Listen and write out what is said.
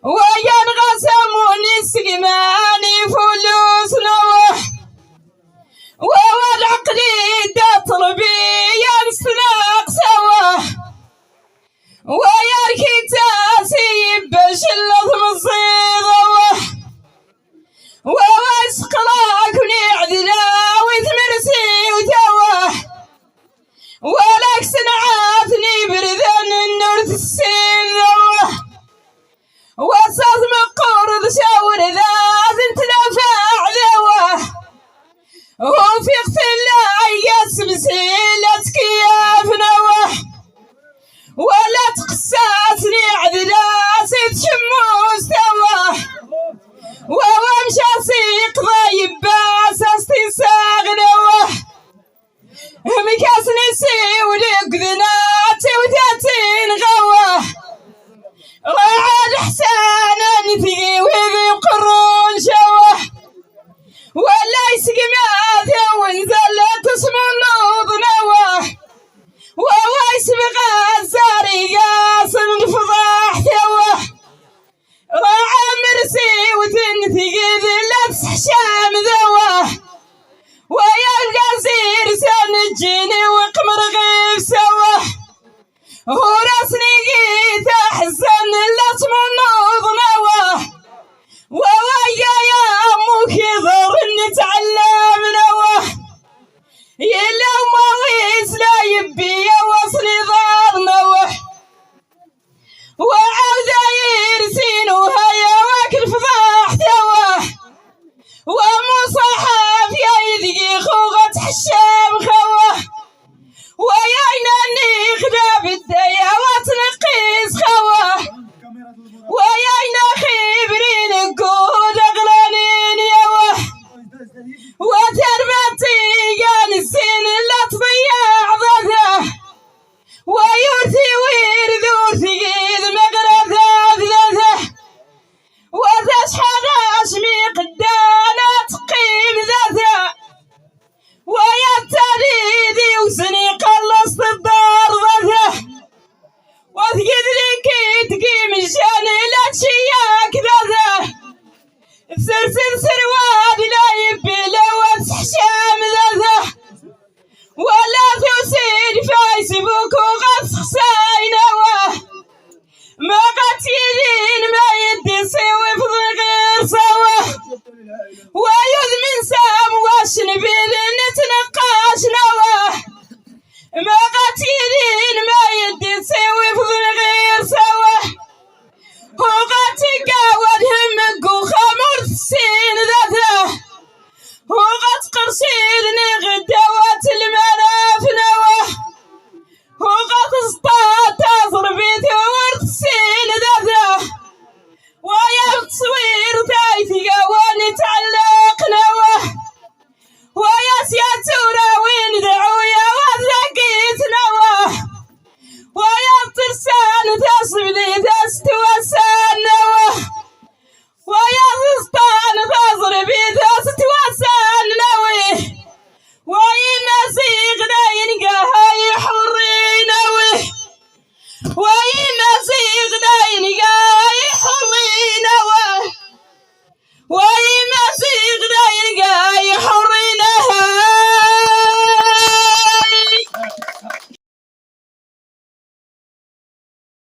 وينغسموني السقماني فلوس نوح والعقلي تطلبي ينسناق سوا ويركي تاسيب بشلط مصيغه واسقلاك ونعدلا وثمرسي وتوه ولك سنعاتني بردن النور السين ذوه وصاص مقورض شاور ذات تنفع ذوه وفي قتل ياسم سيلتك يا فنوه ولا تقساسني عدلا سيد شموس توه وامشى سيق ضايب باساستي ساغنوه مكاسني سيولك ذناتي وذاتين غوه وعاد حسانا نثقي وذي قرون شوه ولا يسقي ماذا ونزل تسم النوض نوه ووايس بغازاري قاسم الفضاح توه وعامرسي وتنثقي ذلت حشام ذوه ويا القصير سنجيني وقمر غيب سوه وراسني قيت احسن اللطم النوض نوه وويا يا امك يضر نتعلم نوه يلا مويس لا يبي وصلي ضار نوه وعوذا يرسين وهيا واكل فضاح توه ومصحف يا يدقي خوغة حشام خوه وياينا نخدى بالديا وتنقيس خوه وياينا خبرين نقود اغلانين يوه وتربتي قان السن لا تضيع ضده ويرثي ويرث ورثقيد مقرثه ذاته وتشحن اشمي قدانا تقيم ذاته ويبتليدي وسني قلصت الدار ذاته وثقد لي تقيم الشان لا تشياك ذاته سرسل